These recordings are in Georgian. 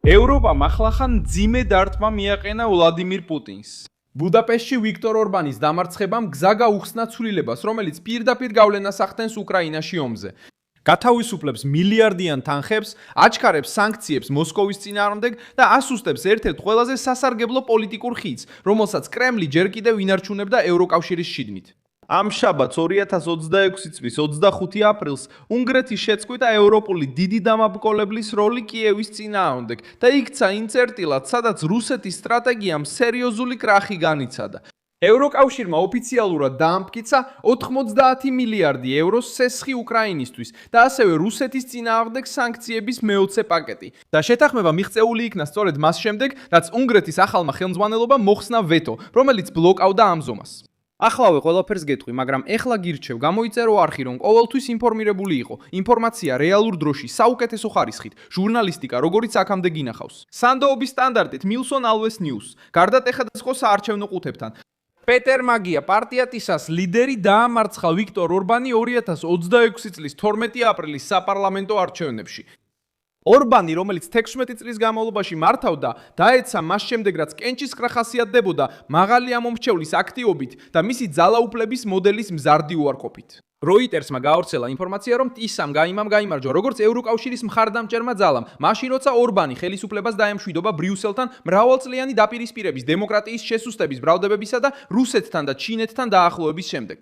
ევროპამ ახლახან მძიმე დარტყმა მიაყენა ვლადიმირ პუტინს. ბუდაპეშტში ვიქტორ ორბანის დამარცხებამ გზა გაუხსნა ცვლილებას, რომელიც პირდაპირ გავლენას ახდენს უკრაინაში ომზე. გათავისუფლებს მილიარდიან თანხებს, აჩქარებს სანქციებს მოსკოვის წინააღმდეგ და ასუსტებს ერთ-ერთ ყველაზე სასარგებლო პოლიტიკურ ხიდს, რომელსაც კრემლი ჯერ კიდევ ინარჩუნებდა ევროკავშირის შიგნით. ამ შაბათს 2026 წლის 25 აპრილს უნგრეთის შეწყვიტა ევროპული დიდი დამაბკოლებლის როლი კიევის წინააღმდეგ და იქცა იმ წერტილად, სადაც რუსეთის სტრატეგიამ სერიოზული კრახი განიცადა. ევროკავშირმა ოფიციალურად დაამტკიცა 90 მილიარდი ევროს სესხი უკრაინისთვის და ასევე რუსეთის წინააღმდეგ სანქციების მეოცე პაკეტი. და შეთანხმება მიღწეული იქნა სწორედ მას შემდეგ, რაც უნგრეთის ახალმა ხელმძღვანელობამ მოხსნა ვეტო, რომელიც ბლოკავდა ამ ზომას. ახლავე ყველაფერს გეტყვი, მაგრამ ეხლა გირჩევ, გამოიწერო არხი, რომ ყოველთვის ინფორმირებული იყო. ინფორმაცია რეალურ დროში, საუკეთესო ხარისხით, ჟურნალისტიკა, როგორიც აქამდე გინახავს. სანდოობის სტანდარტით Milson Alves News. გარდა ტეხადასხო საარჩევნო ყუთებთან. პეტერ მაგია, პარტიატისას ლიდერი დაამარცხა ვიქტორ ორბანი 2026 წლის 12 აპრილის საპარლამენტო არჩევნებში. ორბანი, რომელიც 16 წლის განმავლობაში მართავდა, დაეცა მას შემდეგ, რაც კენჭისყრა ხასიათდებოდა მაღალი ამომრჩევლის აქტივობით და მისი ძალაუფლების მოდელის მზარდი უარყოფით. როიტერსმა გაავრცელა ინფორმაცია, რომ ტისამ გაიმარჯვა როგორც ევროკავშირის მხარდამჭერმა ძალამ, მაშინ როცა ორბანი ხელისუფლებას დაემშვიდობა ბრიუსელთან მრავალწლიანი დაპირისპირების, დემოკრატიის შესუსტების, ბრალდებებისა და რუსეთთან და ჩინეთთან დაახლოების შემდეგ.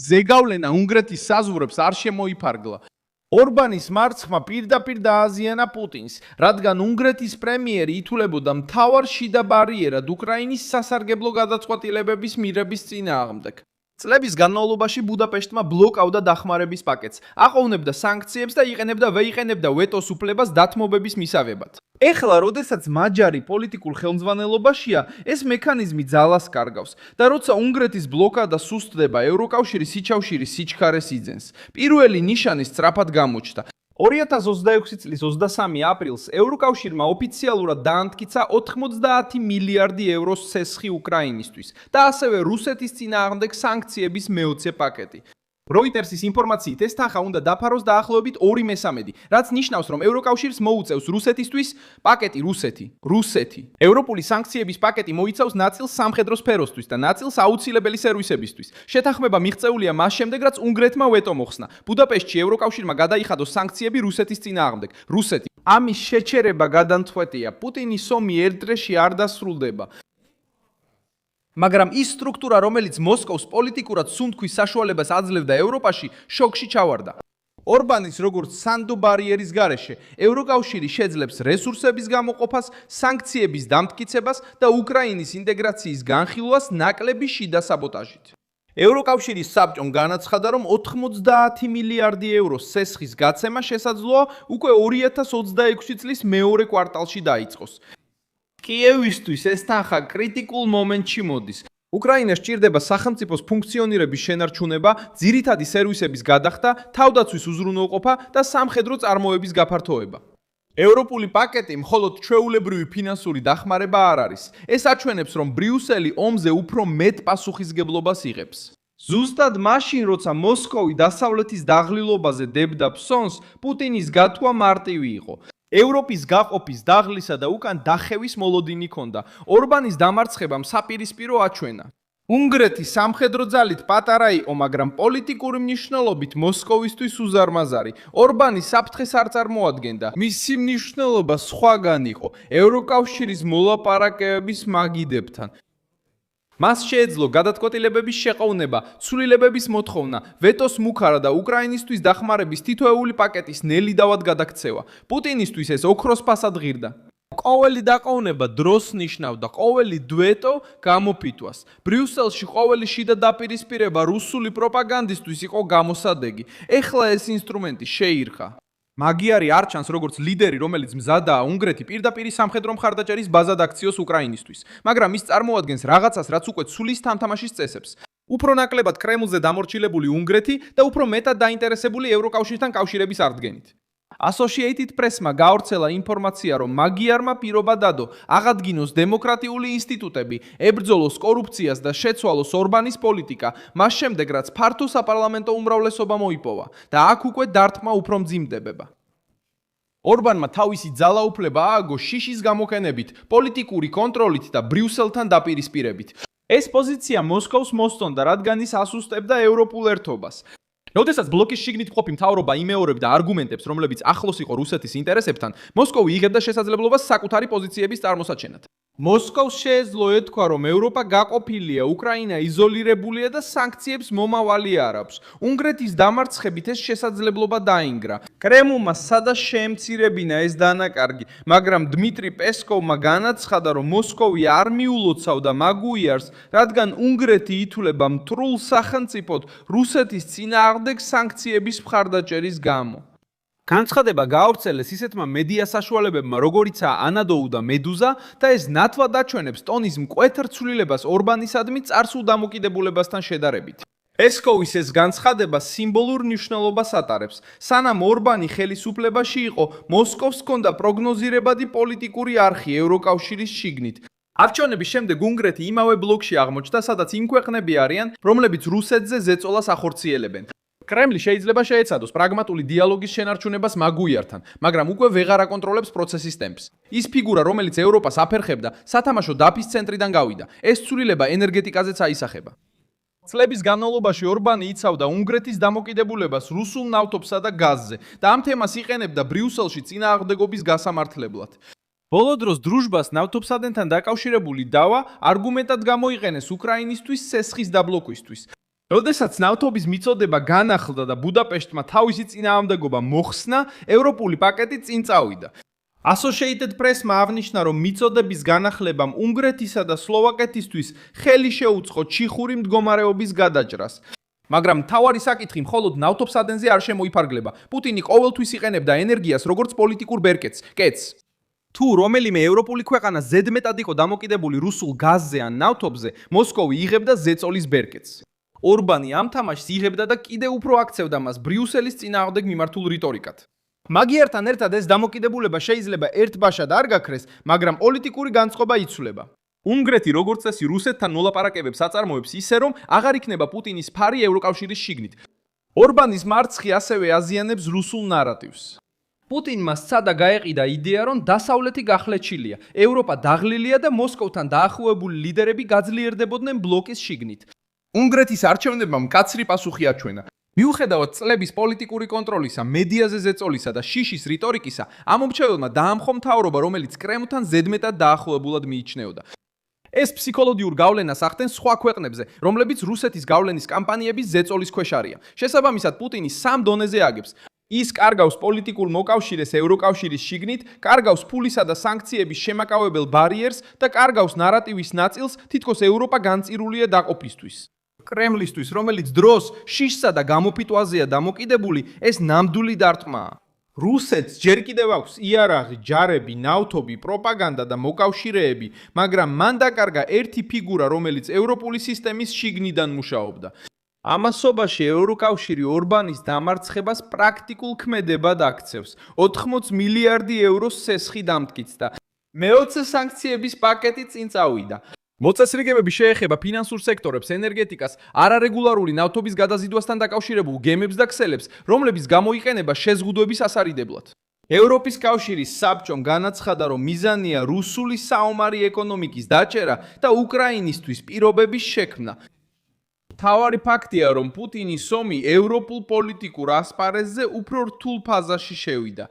ზეგავლენა უნგრეთის საზღვრებს არ შემოიფარგლა. ორბანის მარცხმა პირდაპირ დააზიანა პუტინს, რადგან უნგრეთის პრემიერი ითვლებოდა მთავარ შიდა ბარიერად უკრაინის სასარგებლო გადაწყვეტილებების მიღების წინააღმდეგ. წლების განმავლობაში ბუდაპეშტმა ბლოკავდა დახმარების პაკეტს, აყოვნებდა სანქციებს და ვეიყენებდა ვეტოს უფლებას დათმობების მისაღებად. ეხლა, როდესაც მაჯარი პოლიტიკურ ხელმძღვანელობაშია, ეს მექანიზმი ძალას კარგავს და როცა უნგრეთის ბლოკადა სუსტდება, ევროკავშირი სიჩავშირის სიჩქარეს იძენს. პირველი ნიშანი სწრაფად გამოჩნდა. 2026 წლის 23 აპრილს ევროკავშირმა ოფიციალურად დაამტკიცა 90 მილიარდი ევროს სესხი უკრაინისთვის და ასევე რუსეთის წინააღმდეგ სანქციების მეოცე პაკეტი. როიტერსის ინფორმაციით ეს თანხა უნდა დაფაროს დაახლოებით 2/3, რაც ნიშნავს, რომ ევროკავშირს მოუწევს რუსეთისთვის პაკეტი რუსეთი. ევროპული სანქციების პაკეტი მოიცავს ნაწილს სამხედრო სფეროსთვის და ნაწილს აუცილებელი სერვისებისთვის. შეთანხმება მიღწეულია მას შემდეგ, რაც უნგრეთმა ვეტო მოხსნა. ბუდაპეშტში ევროკავშირმა გადაიხადო სანქციები რუსეთის წინააღმდეგ. ამის შეჩერება გადამწყვეტია. პუტინის ომი ერთ დღეში არ დასრულდება. მაგრამ ის სტრუქტურა, რომელიც მოსკოვს პოლიტიკურად სუნთქვის საშუალებას აძლევდა ევროპაში, შოკში ჩავარდა. ორბანის როგორც სანდო ბარიერის გარეშე, ევროკავშირი შეძლებს რესურსების გამოყოფას, სანქციების დამტკიცებას და უკრაინის ინტეგრაციის განხილვას ნაკლები შიდა საბოტაჟით. ევროკავშირის საბჭომ განაცხადა, რომ 90 მილიარდი ევროს სესხის გაცემა შესაძლოა უკვე 2026 წლის მეორე კვარტალში დაიწყოს. კიევისთვის ეს თანხა კრიტიკულ მომენტში მოდის. უკრაინას სჭირდება სახელმწიფოს ფუნქციონირების შენარჩუნება, ძირითადი სერვისების გადახდა, თავდაცვის უზრუნველყოფა და სამხედრო წარმოების გაფართოება. ევროპული პაკეტი მხოლოდ ჩვეულებრივი ფინანსური დახმარება არ არის. ეს აჩვენებს, რომ ბრიუსელი ომზე უფრო მეტ პასუხისმგებლობას იღებს. ზუსტად მაშინ, როცა მოსკოვი დასავლეთის დაღლილობაზე დებდა ფსონს, პუტინის გათვლა მარტივი იყო. ევროპის გაყოფის, დაღლისა და უკან დახევის მოლოდინი ჰქონდა. ორბანის დამარცხებამ საპირისპირო აჩვენა. უნგრეთი სამხედრო ძალით პატარა იყო, მაგრამ პოლიტიკური მნიშვნელობით მოსკოვისთვის უზარმაზარი. ორბანი საფრთხეს არ წარმოადგენდა. მისი მნიშვნელობა სხვაგან იყო. ევროკავშირის მოლაპარაკებების მაგიდებთან. მას შეეძლო გადაწყვეტილებების შეყოვნება, ცვლილებების მოთხოვნა, ვეტოს მუქარა და უკრაინისთვის დახმარების თითოეული პაკეტის ნელიდავად გადაქცევა. პუტინისთვის ეს ოქროს ფასად ღირდა. ყოველი დაყოვნება დროს ნიშნავდა, ყოველი ვეტო გამოფიტვას. ბრიუსელში ყოველი შიდა დაპირისპირება რუსული პროპაგანდისტვის იყო გამოსადეგი. ეხლა ეს ინსტრუმენტი შეირხა. მაგიარი არ ჩანს როგორც ლიდერი, რომელიც მზადაა უნგრეთი პირდაპირ სამხედრო მხარდაჭერის ბაზად აქციოს უკრაინისთვის, მაგრამ ის წარმოადგენს რაღაცას, რაც უკვე ცulis თამთამაშის წესებს. უფრო ნაკლებად კრემლზე დამორჩილებული უნგრეთი და უფრო მეტად დაინტერესებული ევროკავშირთან კავშირების აღდგენით. Associated Press-მა გაავრცელა ინფორმაცია, რომ მაგიარმა პირობა დადო აღადგინოს დემოკრატიული ინსტიტუტები, ებრძოლოს კორუფციას და შეცვალოს ორბანის პოლიტიკა, მას შემდეგ რაც ფართო საპარლამენტო უმრავლესობა მოიპოვა და აქ უკვე დარტყმა უფრო მძიმდებება. ორბანმა თავისი ძალაუფლება ააგო შიშის გამოყენებით, პოლიტიკური კონტროლით და ბრიუსელთან დაპირისპირებით. ეს პოზიცია მოსკოვს მოსწონდა, რადგან ის ასუსტებდა ევროპულ ერთობას. როდესაც ბლოკის შიგნით მყოფი მთავრობა იმეორებდა არგუმენტებს, რომლებიც ახლოს იყო რუსეთის ინტერესებთან, მოსკოვი იღებდა შესაძლებლობას საკუთარი პოზიციების წარმოსაჩენად. მოსკოვს შეეძლო ეთქვა, რომ ევროპა გაყოფილია, უკრაინა იზოლირებულია და სანქციებს მომავალი არ აქვს. უნგრეთის დამარცხებით ეს შესაძლებლობა დაინგრა. კრემლმა სადაც შეემცირებინა ეს დანაკარგი, მაგრამ დმიტრი პესკოვმა განაცხადა, რომ მოსკოვი არ მიულოცავდა მაგუიარს, რადგან უნგრეთი ითვლება მთრულ სახელმწიფოდ რუსეთის წინააღმდეგ სანქციების მხარდაჭერის გამო. განცხადება გაავრცელეს ისეთმა მედია საშუალებებმა, როგორიცაა ანადოლუ და მედუზა და ეს ნათლად აჩვენებს ტონის მკვეთრ ცვლილებას ორბანისადმი წარსულ დამოკიდებულებასთან შედარებით. პესკოვის ეს განცხადება სიმბოლურ მნიშვნელობას ატარებს. სანამ ორბანი ხელისუფლებაში იყო, მოსკოვს ჰქონდა პროგნოზირებადი პოლიტიკური არხი ევროკავშირის შიგნით. არჩევნების შემდეგ უნგრეთი იმავე ბლოკში აღმოჩნდა, სადაც იმ ქვეყნები არიან, რომლებიც რუსეთზე ზეწოლას ახორციელებენ. კრემლი შეიძლება შეეცადოს პრაგმატული დიალოგის შენარჩუნებას მაგუიართან, მაგრამ უკვე ვეღარ აკონტროლებს პროცესის ტემპს. ის ფიგურა, რომელიც ევროპას აფერხებდა, სათამაშო დაფის ცენტრიდან გავიდა. ეს ცვლილება ენერგეტიკაზეც აისახება. წლების განმავლობაში ორბანი იცავდა უნგრეთის დამოკიდებულებას რუსულ ნავთობსა და გაზზე და ამ თემას იყენებდა ბრიუსელში წინააღმდეგობის გასამართლებლად. ბოლო დროს დრუჟბას ნავთობსადენთან დაკავშირებული დავა არგუმენტად გამოიყენეს უკრაინისთვის სესხის დაბლოკვისთვის. როდესაც ნავთობის მიწოდება განახლდა და ბუდაპეშტმა თავისი წინააღმდეგობა მოხსნა, ევროპული პაკეტი წინ წავიდა. Associated Press-მა აღნიშნა, რომ მიწოდების განახლებამ უნგრეთისა და სლოვაკეთისთვის ხელი შეუწყო ჩიხური მდგომარეობის გადაჭრას. მაგრამ მთავარი საკითხი მხოლოდ ნავთობსადენზე არ შემოიფარგლება. პუტინი ყოველთვის იყენებდა ენერგიას როგორც პოლიტიკურ ბერკეტს, კეთს. თუ რომელიმე ევროპული ქვეყანა ზედმეტად იყო დამოკიდებული რუსულ გაზზე ან ნავთობზე, მოსკოვი იღებდა ზეწოლის ბერკეტს. ორბანი ამ თამაშს იღებდა და კიდევ უფრო აქცევდა მას ბრიუსელის წინააღმდეგ მიმართულ რიტორიკად. მაგიართან ერთად ეს დამოკიდებულება შეიძლება ერთბაშად არ გაქრეს, მაგრამ პოლიტიკური განწყობა იცვლება. უნგრეთი როგორც წესი რუსეთთან მოლაპარაკებებს აწარმოებს ისე, რომ აღარ იქნება პუტინის ფარი ევროკავშირის შიგნით. ორბანის მარცხი ასევე აზიანებს რუსულ ნარატივს. პუტინმა სცადა გაეყიდა იდეა, რომ დასავლეთი გახლეჩილია, ევროპა დაღლილია და მოსკოვთან დაახლოებული ლიდერები გაძლიერდებოდნენ ბლოკის შიგნით. უნგრეთის არჩევნებამ მკაცრი პასუხი აჩვენა. მიუხედავად წლების პოლიტიკური კონტროლისა, მედიაზე ზეწოლისა და შიშის რიტორიკისა, ამომრჩეველმა დაამხო მთავრობა, რომელიც კრემლთან ზედმეტად დაახლოებულად მიიჩნეოდა. ეს ფსიქოლოგიურ გავლენას ახდენს სხვა ქვეყნებზე, რომლებიც რუსეთის გავლენის კამპანიების ზეწოლის ქვეშ არიან. შესაბამისად, პუტინი სამ დონეზე აგებს. ის კარგავს პოლიტიკურ მოკავშირეს ევროკავშირის შიგნით, კარგავს ფულისა და სანქციების შემაკავებელ ბარიერს და კარგავს ნარატივის ნაწილს, თითქოს ევროპა განწირულია დაყოფისთვის. კრემლისთვის, რომელიც დროს შიშსა და გამოფიტვაზეა დამოკიდებული, ეს ნამდვილი დარტყმაა. რუსეთს ჯერ კიდევ აქვს იარაღი, ჯარები, ნავთობი, პროპაგანდა და მოკავშირეები, მაგრამ მან დაკარგა ერთი ფიგურა, რომელიც ევროპული სისტემის შიგნიდან მუშაობდა. ამასობაში ევროკავშირი ორბანის დამარცხებას პრაქტიკულ ქმედებად აქცევს. 80 მილიარდი ევროს სესხი დამტკიცდა. მე-20 სანქციების პაკეტი წინ წავიდა. მოწესრიგებები შეეხება ფინანსურ სექტორებს, ენერგეტიკას, არარეგულარული ნავთობის გადაზიდვასთან დაკავშირებულ გემებს და ქსელებს, რომლებიც გამოიყენება შეზღუდვების ასარიდებლად. ევროპის კავშირის საბჭომ განაცხადა, რომ მიზანია რუსული საომარი ეკონომიკის დაჭერა და უკრაინისთვის პირობების შექმნა. მთავარი ფაქტია, რომ პუტინის ომი ევროპულ პოლიტიკურ ასპარეზზე უფრო რთულ ფაზაში შევიდა.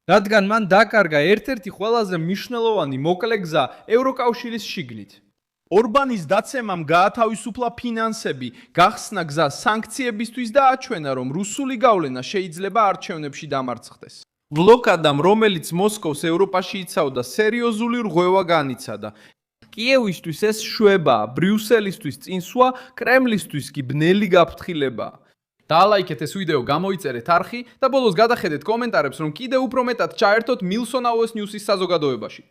რადგან მან დაკარგა ერთ-ერთი ყველაზე მნიშვნელოვანი მოკლე გზა ევროკავშირის შიგნით. ორბანის დაცემამ გაათავისუფლა ფინანსები, გახსნა გზა სანქციებისთვის და აჩვენა, რომ რუსული გავლენა შეიძლება არჩევნებში დამარცხდეს. ბლოკადამ, რომელიც მოსკოვს ევროპაში იცავდა, სერიოზული რღვევა განიცადა. კიევისთვის ეს შვებაა, ბრიუსელისთვის წინსვლა, კრემლისთვის კი ბნელი გაფრთხილებაა. დაალაიქეთ ეს ვიდეო, გამოიწერეთ არხი და ბოლოს გადახედეთ კომენტარებს, რომ კიდევ უფრო მეტად ჩაერთოთ Milson AOS News-ის საზოგადოებაში.